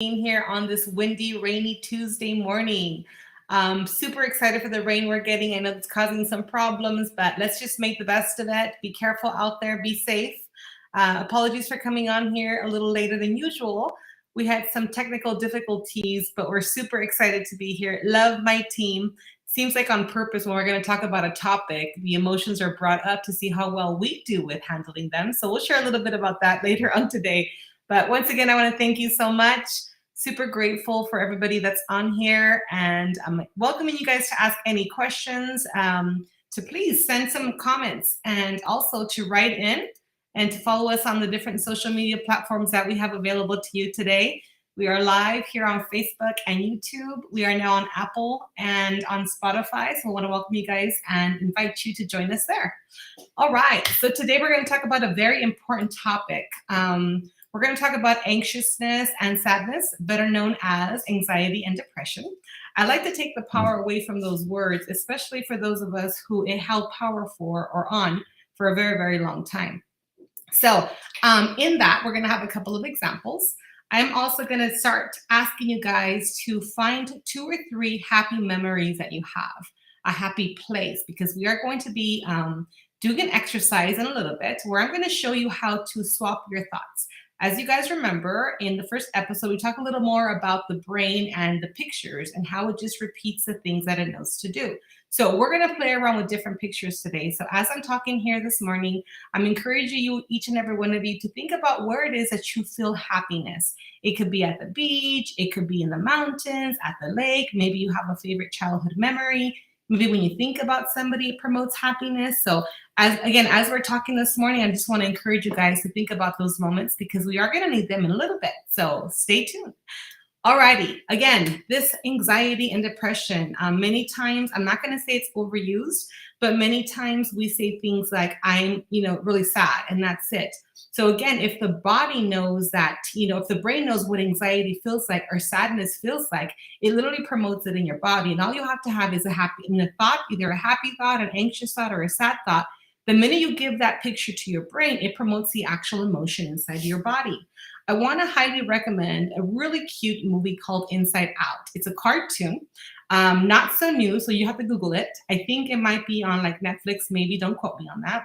being here on this windy, rainy Tuesday morning. Super excited for the rain we're getting. I know it's causing some problems, but let's just make the best of it. Be careful out there. Be safe. Apologies for coming on here a little later than usual. We had some technical difficulties, but we're super excited to be here. Love my team. Seems like on purpose when we're going to talk about a topic, the emotions are brought up to see how well we do with handling them. So we'll share a little bit about that later on today. But once again, I want to thank you so much. Super grateful for everybody that's on here, and I'm welcoming you guys to ask any questions, to please send some comments, and also to write in and to follow us on the different social media platforms that we have available to you today. We are live here on Facebook and YouTube. We are now on Apple and on Spotify. So I want to welcome you guys and invite you to join us there. All right. So today we're going to talk about a very important topic. We're going to talk about anxiousness and sadness, better known as anxiety and depression. I like to take the power away from those words, especially for those of us who it held power for or on for a very, very long time. So in that, we're going to have a couple of examples. I'm also going to start asking you guys to find 2 or 3 happy memories that you have, a happy place, because we are going to be doing an exercise in a little bit where I'm going to show you how to swap your thoughts. As you guys remember, in the first episode, we talked a little more about the brain and the pictures and how it just repeats the things that it knows to do. So we're going to play around with different pictures today. So as I'm talking here this morning, I'm encouraging you, each and every one of you, to think about where it is that you feel happiness. It could be at the beach. It could be in the mountains, at the lake. Maybe you have a favorite childhood memory. Maybe when you think about somebody, it promotes happiness. So as we're talking this morning, I just want to encourage you guys to think about those moments because we are going to need them in a little bit. So stay tuned. Alrighty, again, this anxiety and depression, many times, I'm not going to say it's overused, but many times we say things like, I'm, really sad, and that's it. So again, if the body knows that, if the brain knows what anxiety feels like or sadness feels like, it literally promotes it in your body. And all you have to have is a thought, either a happy thought, an anxious thought, or a sad thought. The minute you give that picture to your brain, it promotes the actual emotion inside your body. I want to highly recommend a really cute movie called Inside Out. It's a cartoon, not so new, so you have to Google it. I think it might be on like Netflix, maybe. Don't quote me on that.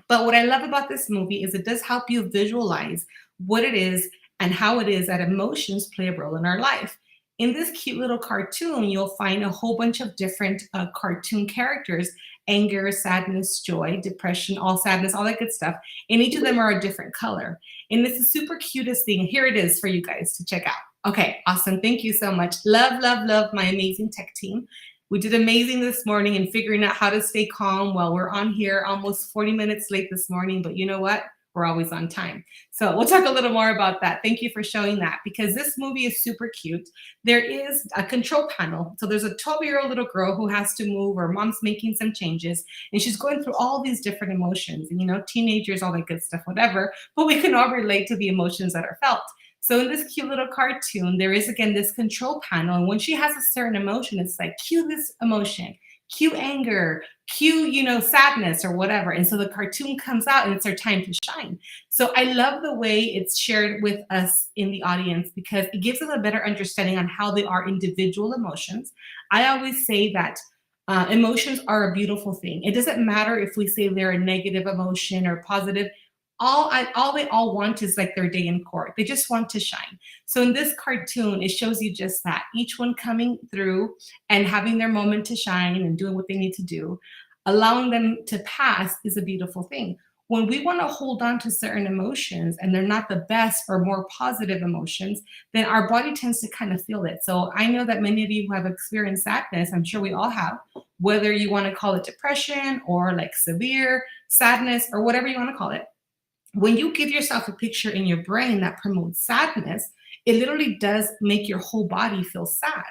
But what I love about this movie is it does help you visualize what it is and how it is that emotions play a role in our life. In this cute little cartoon, you'll find a whole bunch of different cartoon characters: anger, sadness, joy, depression, all sadness, all that good stuff. And each of them are a different color. And it's the super cutest thing. Here it is for you guys to check out. Okay, awesome. Thank you so much. Love, love, love my amazing tech team. We did amazing this morning in figuring out how to stay calm while we're on here almost 40 minutes late this morning. But you know what? We're always on time. So we'll talk a little more about that. Thank you for showing that, because this movie is super cute. There is a control panel. So there's a 12-year-old little girl who has to move, or mom's making some changes, and she's going through all these different emotions, and teenagers, all that good stuff, whatever, but we can all relate to the emotions that are felt. So in this cute little cartoon, there is, again, this control panel. And when she has a certain emotion, it's like, cue this emotion, cue anger, cue, sadness or whatever. And so the cartoon comes out and it's her time to shine. So I love the way it's shared with us in the audience because it gives us a better understanding on how they are individual emotions. I always say that emotions are a beautiful thing. It doesn't matter if we say they're a negative emotion or positive. All they all want is like their day in court. They just want to shine. So in this cartoon, it shows you just that. Each one coming through and having their moment to shine and doing what they need to do. Allowing them to pass is a beautiful thing. When we want to hold on to certain emotions and they're not the best or more positive emotions, then our body tends to kind of feel it. So I know that many of you who have experienced sadness, I'm sure we all have, whether you want to call it depression or like severe sadness or whatever you want to call it. When you give yourself a picture in your brain that promotes sadness, it literally does make your whole body feel sad.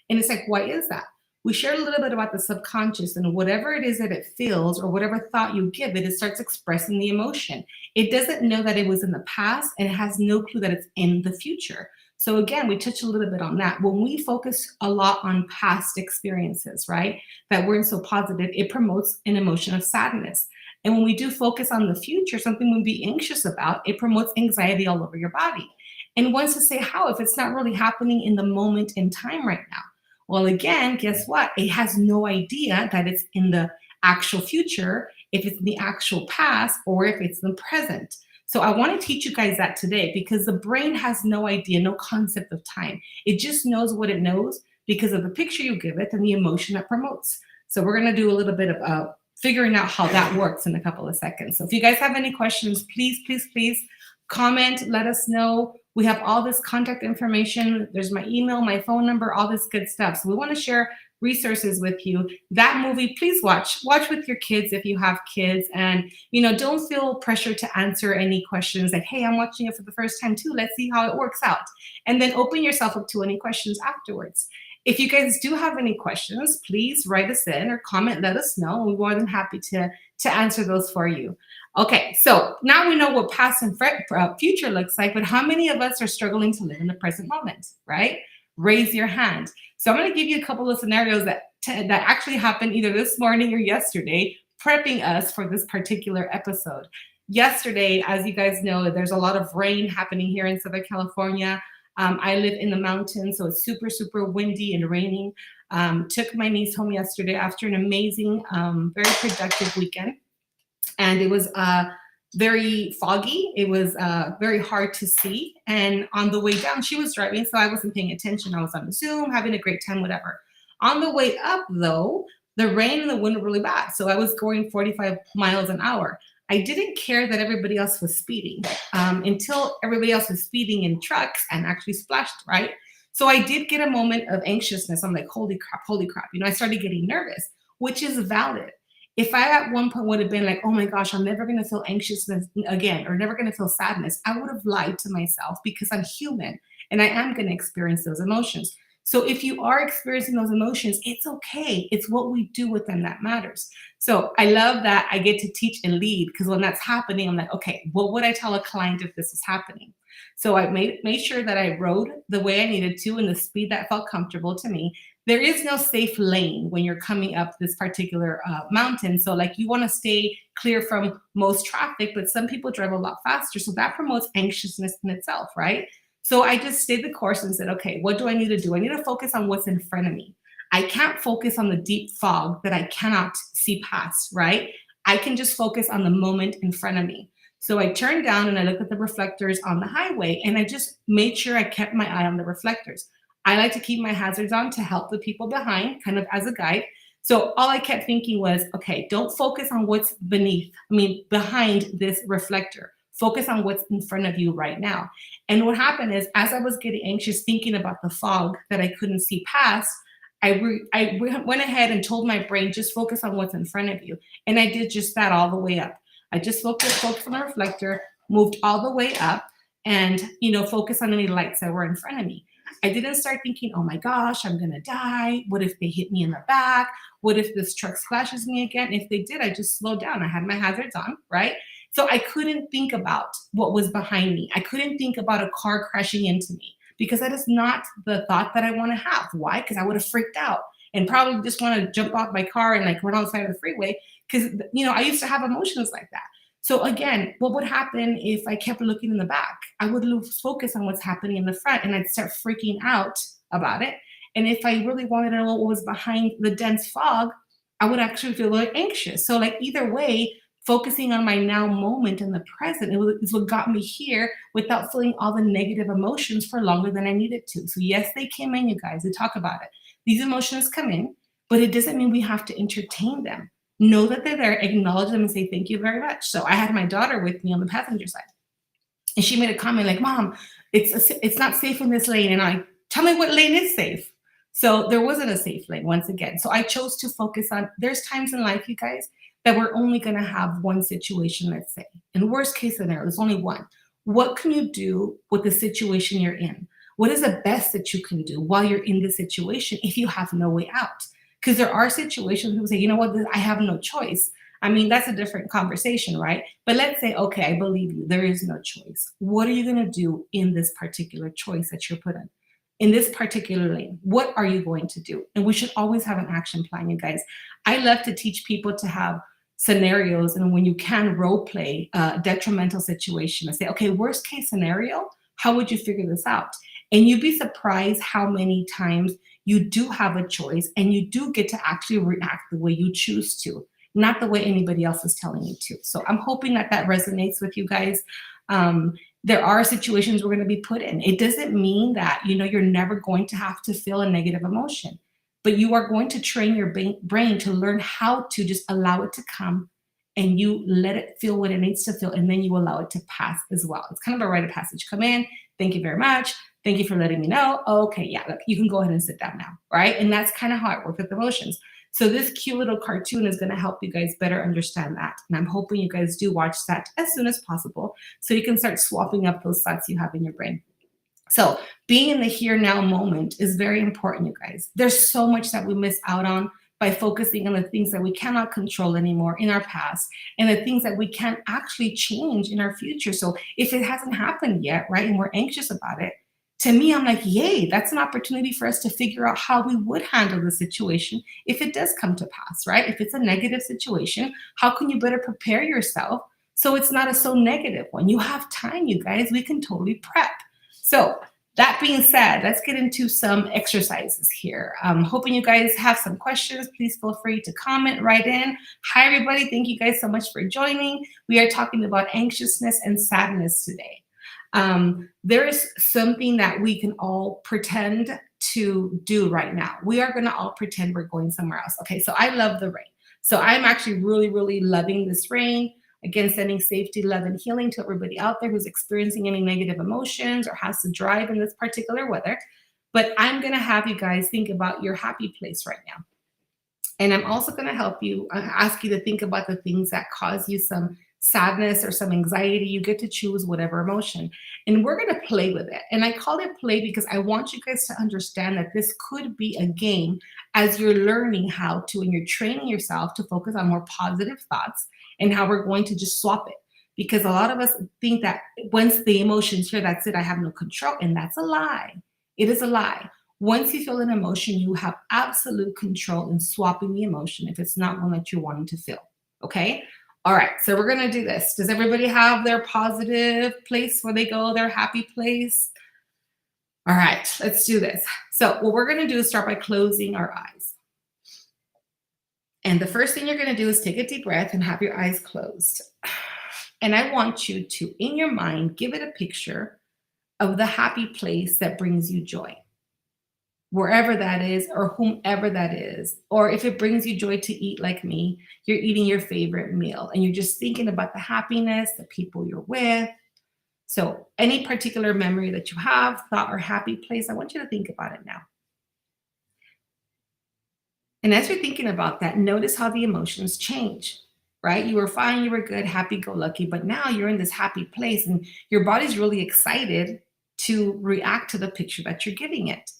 And it's like, why is that? We shared a little bit about the subconscious, and whatever it is that it feels or whatever thought you give it, it starts expressing the emotion. It doesn't know that it was in the past, and it has no clue that it's in the future. So again, we touched a little bit on that. When we focus a lot on past experiences, right, that weren't so positive, it promotes an emotion of sadness. And when we do focus on the future, something we'll be anxious about, it promotes anxiety all over your body. and wants to say how if it's not really happening in the moment in time right now. Well, again, guess what? It has no idea that it's in the actual future, if it's in the actual past, or if it's in the present. So I want to teach you guys that today because the brain has no idea, no concept of time. It just knows what it knows because of the picture you give it and the emotion it promotes. So we're going to do a little bit of figuring out how that works in a couple of seconds. So if you guys have any questions, please comment, let us know. We have all this contact information. There's my email, my phone number, all this good stuff. So we want to share resources with you. That movie, please watch with your kids if you have kids, and don't feel pressure to answer any questions like, hey, I'm watching it for the first time too, let's see how it works out, and then open yourself up to any questions afterwards. If you guys do have any questions, please write us in or comment, let us know. We're more than happy to answer those for you. Okay, so now we know what past and future looks like, but how many of us are struggling to live in the present moment, right? Raise your hand. So I'm going to give you a couple of scenarios that actually happened either this morning or yesterday, prepping us for this particular episode. Yesterday, as you guys know, there's a lot of rain happening here in Southern California. I live in the mountains, so it's super, super windy and raining. Took my niece home yesterday after an amazing, very productive weekend. And it was very foggy. It was very hard to see. And on the way down, she was driving, so I wasn't paying attention. I was on Zoom, having a great time, whatever. On the way up, though, the rain and the wind were really bad. So I was going 45 miles an hour. I didn't care that everybody else was speeding until everybody else was speeding in trucks and actually splashed, right? So I did get a moment of anxiousness. I'm like, holy crap. I started getting nervous, which is valid. If I at one point would have been like, oh my gosh, I'm never going to feel anxiousness again or never going to feel sadness, I would have lied to myself because I'm human and I am going to experience those emotions. So if you are experiencing those emotions, it's okay. It's what we do with them that matters. So I love that I get to teach and lead because when that's happening, I'm like, okay, what would I tell a client if this was happening? So I made sure that I rode the way I needed to and the speed that felt comfortable to me. There is no safe lane when you're coming up this particular mountain. So like you want to stay clear from most traffic, but some people drive a lot faster. So that promotes anxiousness in itself, right? So I just stayed the course and said, okay, what do I need to do? I need to focus on what's in front of me. I can't focus on the deep fog that I cannot see past, right? I can just focus on the moment in front of me. So I turned down and I looked at the reflectors on the highway and I just made sure I kept my eye on the reflectors. I like to keep my hazards on to help the people behind, kind of as a guide. So all I kept thinking was, okay, don't focus on what's behind this reflector. Focus on what's in front of you right now. And what happened is, as I was getting anxious thinking about the fog that I couldn't see past, I went ahead and told my brain, just focus on what's in front of you. And I did just that all the way up. I just focused on the reflector, moved all the way up, and focus on any lights that were in front of me. I didn't start thinking, oh my gosh, I'm gonna die. What if they hit me in the back? What if this truck splashes me again? If they did, I just slowed down. I had my hazards on, right? So I couldn't think about what was behind me. I couldn't think about a car crashing into me because that is not the thought that I want to have. Why? Because I would have freaked out and probably just want to jump off my car and like run on the side of the freeway because I used to have emotions like that. So again, what would happen if I kept looking in the back? I would lose focus on what's happening in the front and I'd start freaking out about it. And if I really wanted to know what was behind the dense fog, I would actually feel really anxious. So like either way, focusing on my now moment in the present is what got me here without feeling all the negative emotions for longer than I needed to. So yes, they came in, you guys, we talk about it. These emotions come in, but it doesn't mean we have to entertain them. Know that they're there, acknowledge them and say, thank you very much. So I had my daughter with me on the passenger side and she made a comment like, Mom, it's not safe in this lane. And tell me what lane is safe. So there wasn't a safe lane once again. So I chose to focus on, there's times in life, you guys, that we're only going to have one situation, let's say. In worst case scenario, there's only one. What can you do with the situation you're in? What is the best that you can do while you're in the situation if you have no way out? Because there are situations people say, you know what, I have no choice. I mean, that's a different conversation, right? But let's say, okay, I believe you, there is no choice. What are you going to do in this particular choice that you're put in this particular lane? What are you going to do? And we should always have an action plan, you guys. I love to teach people to have scenarios, and when you can role play a detrimental situation and say, okay, worst case scenario, How would you figure this out? And you'd be surprised how many times you do have a choice and you do get to actually react the way you choose to, not the way anybody else is telling you to. So I'm hoping that that resonates with you guys. Um, there are situations we're going to be put in. It doesn't mean that, you're never going to have to feel a negative emotion, but you are going to train your brain to learn how to just allow it to come and you let it feel what it needs to feel, and then you allow it to pass as well. It's kind of a rite of passage. Come in, thank you very much. Thank you for letting me know. Okay, yeah, look, you can go ahead and sit down now, right? And that's kind of how it works with emotions. So this cute little cartoon is going to help you guys better understand that. And I'm hoping you guys do watch that as soon as possible so you can start swapping up those thoughts you have in your brain. So being in the here now moment is very important, you guys. There's so much that we miss out on by focusing on the things that we cannot control anymore in our past and the things that we can't actually change in our future. So if it hasn't happened yet, right, and we're anxious about it, to me, I'm like, yay, that's an opportunity for us to figure out how we would handle the situation if it does come to pass, right? If it's a negative situation, how can you better prepare yourself so it's not a so negative one? You have time, you guys. We can totally prep. So that being said, let's get into some exercises here. I'm hoping you guys have some questions. Please feel free to comment right in. Hi, everybody. Thank you guys so much for joining. We are talking about anxiousness and sadness today. There is something that we can all pretend to do right now. We are going to all pretend we're going somewhere else. Okay, so I love the rain. So I'm actually really, really loving this rain. Again, sending safety, love, and healing to everybody out there who's experiencing any negative emotions or has to drive in this particular weather. But I'm going to have you guys think about your happy place right now. And I'm also going to help you, ask you to think about the things that cause you some sadness or some anxiety. You get to choose whatever emotion. And we're going to play with it. And I call it play because I want you guys to understand that this could be a game as you're learning how to, and you're training yourself to focus on more positive thoughts and how we're going to just swap it. Because a lot of us think that once the emotion's here, that's it, I have no control. And that's a lie. It is a lie. Once you feel an emotion, you have absolute control in swapping the emotion if it's not one that you're wanting to feel. Okay? All right, so we're going to do this. Does everybody have their positive place where they go, their happy place? All right, let's do this. So what we're going to do is start by closing our eyes. And the first thing you're going to do is take a deep breath and have your eyes closed. And I want you to, in your mind, give it a picture of the happy place that brings you joy, wherever that is or whomever that is. Or if it brings you joy to eat like me, you're eating your favorite meal and you're just thinking about the happiness, the people you're with. So any particular memory that you have, thought, or happy place, I want you to think about it now. And as you're thinking about that, notice how the emotions change, right? You were fine, you were good, happy-go-lucky, but now you're in this happy place and your body's really excited to react to the picture that you're giving it.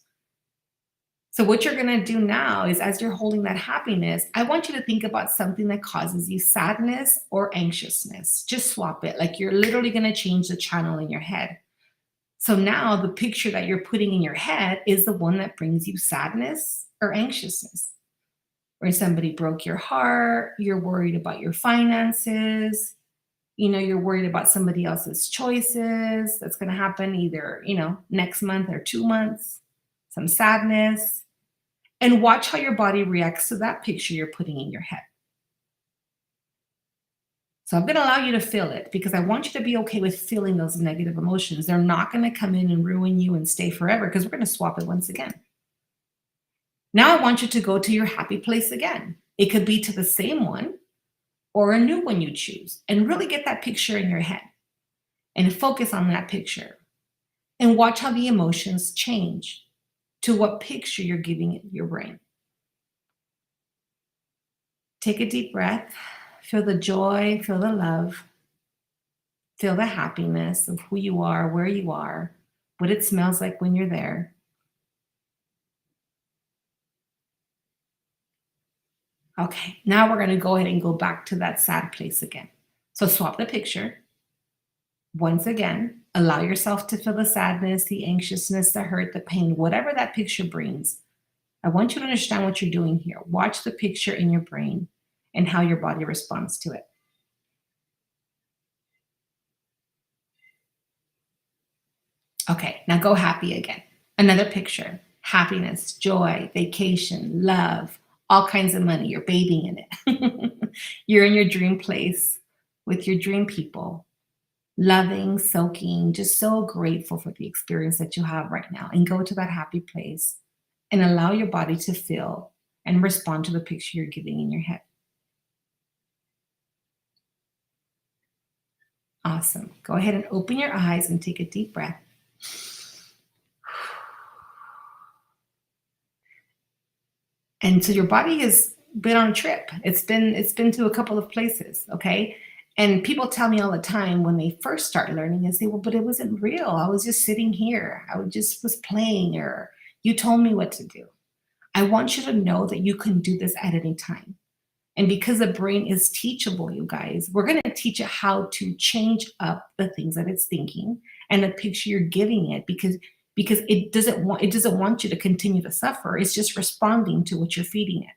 So what you're going to do now is, as you're holding that happiness, I want you to think about something that causes you sadness or anxiousness. Just swap it. Like you're literally going to change the channel in your head. So now the picture that you're putting in your head is the one that brings you sadness or anxiousness. Where somebody broke your heart, you're worried about your finances, you're worried about somebody else's choices that's going to happen either, next month or 2 months, some sadness. And watch how your body reacts to that picture you're putting in your head. So I'm going to allow you to feel it because I want you to be okay with feeling those negative emotions. They're not going to come in and ruin you and stay forever because we're going to swap it once again. Now I want you to go to your happy place again. It could be to the same one or a new one you choose, and really get that picture in your head and focus on that picture and watch how the emotions change to what picture you're giving it your brain. Take a deep breath, feel the joy, feel the love, feel the happiness of who you are, where you are, what it smells like when you're there. Okay, now we're going to go ahead and go back to that sad place again. So swap the picture. Once again, allow yourself to feel the sadness, the anxiousness, the hurt, the pain, whatever that picture brings. I want you to understand what you're doing here. Watch the picture in your brain and how your body responds to it. Okay, now go happy again. Another picture. Happiness, joy, vacation, love, all kinds of money. You're bathing in it. You're in your dream place with your dream people, loving, soaking, just so grateful for the experience that you have right now. And go to that happy place and allow your body to feel and respond to the picture you're getting in your head. Awesome. Go ahead and open your eyes and take a deep breath. And so your body has been on a trip. It's been to a couple of places, okay? And people tell me all the time when they first start learning, they say, well, but it wasn't real. I was just sitting here. I just was playing, or you told me what to do. I want you to know that you can do this at any time. And because the brain is teachable, you guys, we're going to teach it how to change up the things that it's thinking and the picture you're giving it, because it doesn't want you to continue to suffer. It's just responding to what you're feeding it.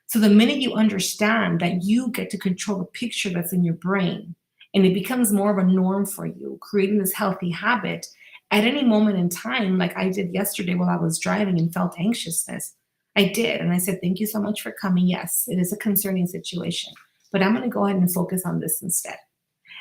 So the minute you understand that you get to control the picture that's in your brain, and it becomes more of a norm for you, creating this healthy habit at any moment in time, like I did yesterday while I was driving and felt anxiousness. I did. And I said, thank you so much for coming. Yes, it is a concerning situation, but I'm going to go ahead and focus on this instead.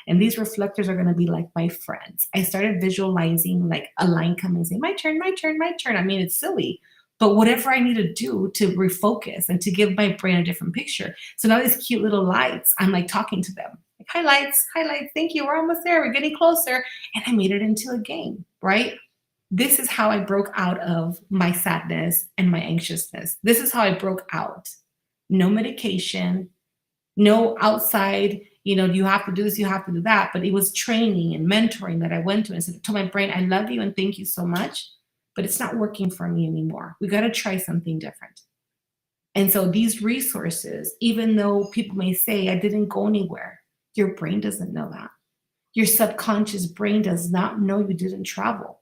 And these reflectors are going to be like my friends. I started visualizing like a line coming and saying, my turn, my turn, my turn. I mean, it's silly, but whatever I need to do to refocus and to give my brain a different picture. So now these cute little lights, I'm like talking to them. Like, highlights, highlights, thank you. We're almost there. We're getting closer. And I made it into a game, right? This is how I broke out of my sadness and my anxiousness. This is how I broke out. No medication, no outside, you have to do this, you have to do that. But it was training and mentoring that I went to and said to my brain, I love you and thank you so much, but it's not working for me anymore. We got to try something different. And so these resources, even though people may say I didn't go anywhere, your brain doesn't know that. Your subconscious brain does not know you didn't travel.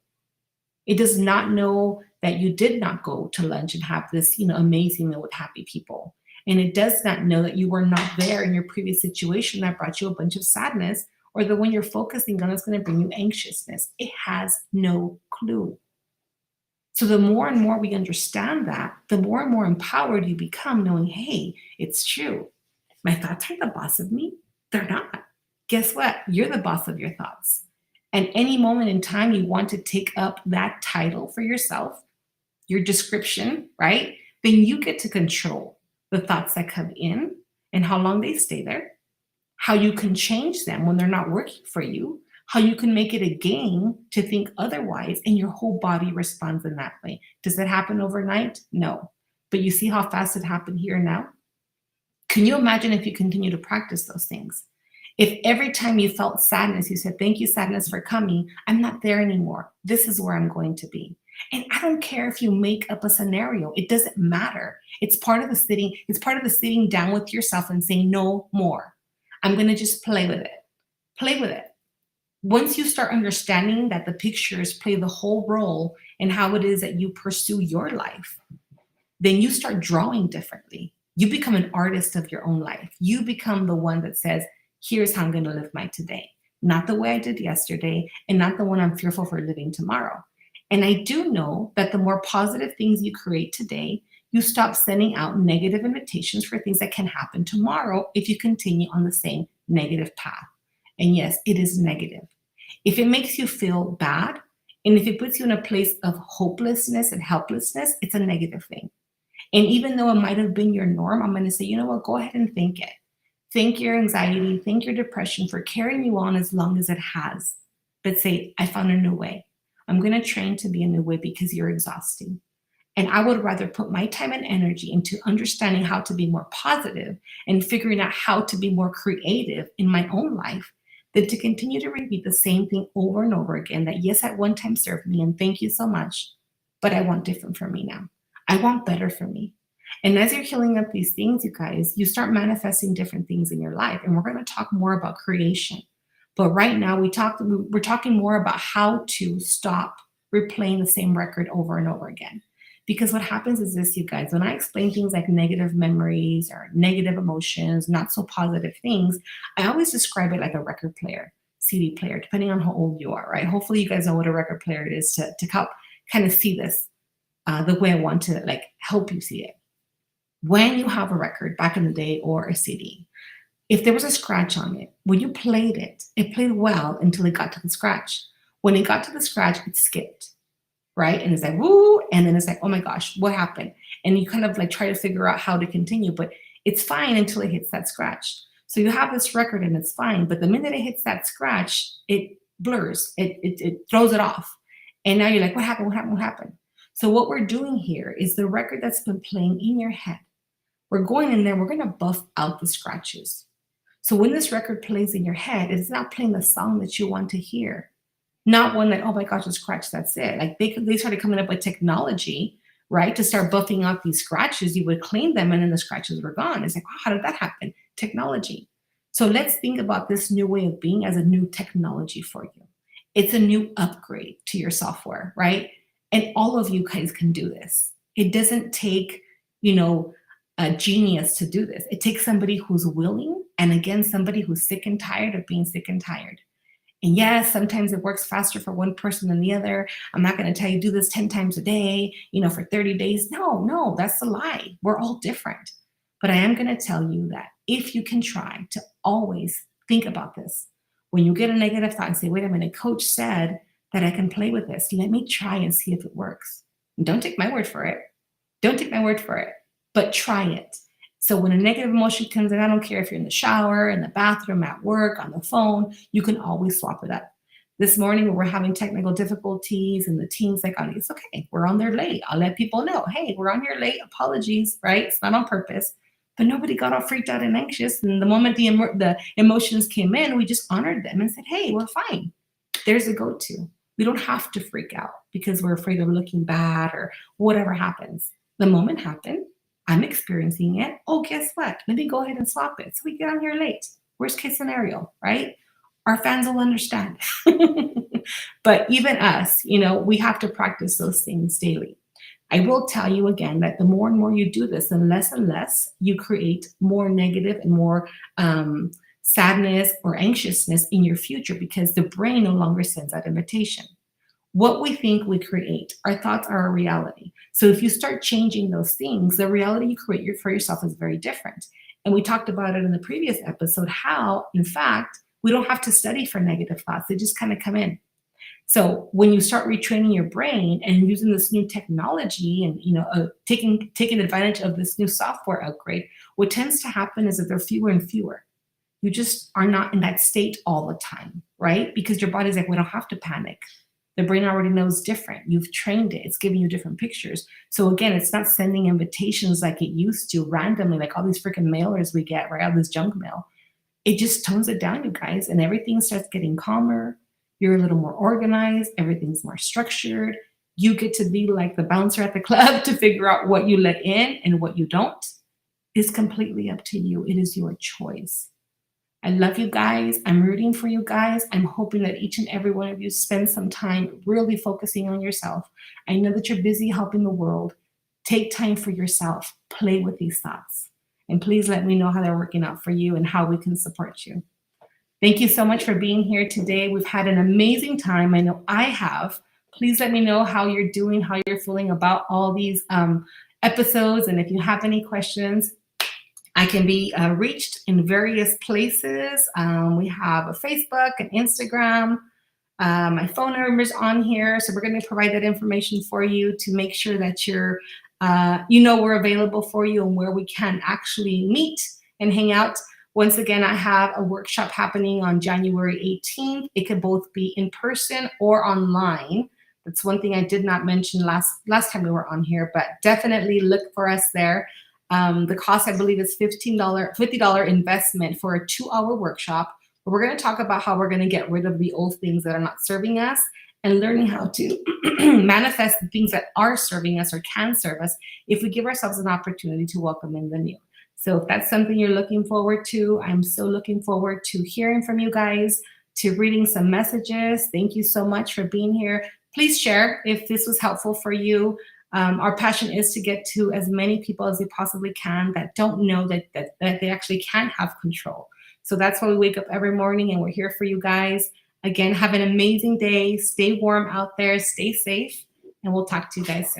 It does not know that you did not go to lunch and have this, amazing meal with happy people. And it does not know that you were not there in your previous situation that brought you a bunch of sadness, or the one you're focusing on is going to bring you anxiousness. It has no clue. So the more and more we understand that, the more and more empowered you become, knowing, hey, it's true. My thoughts aren't the boss of me. They're not. Guess what? You're the boss of your thoughts. And any moment in time you want to take up that title for yourself, your description, right? Then you get to control the thoughts that come in and how long they stay there, how you can change them when they're not working for you, how you can make it a game to think otherwise, and your whole body responds in that way. Does that happen overnight? No. But you see how fast it happened here and now? Can you imagine if you continue to practice those things? If every time you felt sadness, you said, thank you, sadness, for coming. I'm not there anymore. This is where I'm going to be. And I don't care if you make up a scenario. It doesn't matter. It's part of the sitting down with yourself and saying, no more. I'm going to just play with it. Play with it. Once you start understanding that the pictures play the whole role in how it is that you pursue your life, then you start drawing differently. You become an artist of your own life. You become the one that says, here's how I'm going to live my today. Not the way I did yesterday, and not the one I'm fearful for living tomorrow. And I do know that the more positive things you create today, you stop sending out negative invitations for things that can happen tomorrow if you continue on the same negative path. And yes, it is negative. If it makes you feel bad, and if it puts you in a place of hopelessness and helplessness, it's a negative thing. And even though it might have been your norm, I'm going to say, you know what, go ahead and think it. Thank your anxiety, thank your depression for carrying you on as long as it has. But say, I found a new way. I'm going to train to be a new way because you're exhausting. And I would rather put my time and energy into understanding how to be more positive and figuring out how to be more creative in my own life than to continue to repeat the same thing over and over again that, yes, at one time served me and thank you so much, but I want different for me now. I want better for me. And as you're healing up these things, you guys, you start manifesting different things in your life. And we're going to talk more about creation. But right now we're talking more about how to stop replaying the same record over and over again. Because what happens is this, you guys, when I explain things like negative memories or negative emotions, not so positive things, I always describe it like a record player. CD player, depending on how old you are, right? Hopefully you guys know what a record player is to help kind of see this the way I want to like help you see it. When you have a record back in the day or a CD, if there was a scratch on it, when you played it, it played well until it got to the scratch. When it got to the scratch, it skipped, right? And it's like, woo, and then it's like, oh my gosh, what happened? And you kind of like try to figure out how to continue, but it's fine until it hits that scratch. So you have this record and it's fine, but the minute it hits that scratch, it blurs, it throws it off. And now you're like, what happened, what happened, what happened? So what we're doing here is the record that's been playing in your head. We're going in there, we're gonna buff out the scratches. So when this record plays in your head, it's not playing the song that you want to hear. Not one that, oh my gosh, a scratch, that's it. Like they started coming up with technology, right? To start buffing out these scratches, you would clean them and then the scratches were gone. It's like, oh, how did that happen? Technology. So let's think about this new way of being as a new technology for you. It's a new upgrade to your software, right? And all of you guys can do this. It doesn't take, a genius to do this. It takes somebody who's willing, and again, somebody who's sick and tired of being sick and tired. And yes, sometimes it works faster for one person than the other. I'm not going to tell you do this 10 times a day, for 30 days. No, that's a lie. We're all different. But I am going to tell you that if you can try to always think about this, when you get a negative thought and say, wait a minute, coach said that I can play with this. Let me try and see if it works. And don't take my word for it. Don't take my word for it, but try it. So when a negative emotion comes in, I don't care if you're in the shower, in the bathroom, at work, on the phone, you can always swap it up. This morning, we're having technical difficulties and the team's like, oh, it's okay. We're on there late. I'll let people know, hey, we're on here late. Apologies, right? It's not on purpose. But nobody got all freaked out and anxious. And the moment the emotions came in, we just honored them and said, hey, we're fine. There's a go-to. We don't have to freak out because we're afraid of looking bad or whatever happens. The moment happened. I'm experiencing it. Oh, guess what? Let me go ahead and swap it. So we get on here late. Worst case scenario, right? Our fans will understand. But even us, we have to practice those things daily. I will tell you again that the more and more you do this, and less you create more negative and more sadness or anxiousness in your future because the brain no longer sends that invitation. What we think we create, our thoughts are a reality. So if you start changing those things, the reality you create for yourself is very different. And we talked about it in the previous episode, how, in fact, we don't have to study for negative thoughts. They just kind of come in. So when you start retraining your brain and using this new technology and taking advantage of this new software upgrade, what tends to happen is that there are fewer and fewer. You just are not in that state all the time, right? Because your body's like, we don't have to panic. The brain already knows different. You've trained it. It's giving you different pictures. So again, it's not sending invitations like it used to randomly, like all these freaking mailers we get, right? All this junk mail. It just tones it down, you guys, and everything starts getting calmer. You're a little more organized. Everything's more structured. You get to be like the bouncer at the club to figure out what you let in and what you don't. It's completely up to you. It is your choice. I love you guys. I'm rooting for you guys. I'm hoping that each and every one of you spend some time really focusing on yourself. I know that you're busy helping the world. Take time for yourself. Play with these thoughts. And please let me know how they're working out for you and how we can support you. Thank you so much for being here today. We've had an amazing time. I know I have. Please let me know how you're doing, how you're feeling about all these episodes. And if you have any questions, I can be reached in various places. We have a Facebook, an Instagram. My phone number is on here. So we're going to provide that information for you to make sure that we're available for you and where we can actually meet and hang out. Once again, I have a workshop happening on January 18th. It could both be in person or online. That's one thing I did not mention last time we were on here, but definitely look for us there. The cost, I believe, is $50 investment for a 2-hour workshop. But we're going to talk about how we're going to get rid of the old things that are not serving us and learning how to manifest the things that are serving us or can serve us if we give ourselves an opportunity to welcome in the new. So if that's something you're looking forward to, I'm so looking forward to hearing from you guys, to reading some messages. Thank you so much for being here. Please share if this was helpful for you. Our passion is to get to as many people as we possibly can that don't know that they actually can have control. So that's why we wake up every morning and we're here for you guys. Again, have an amazing day. Stay warm out there. Stay safe. And we'll talk to you guys soon.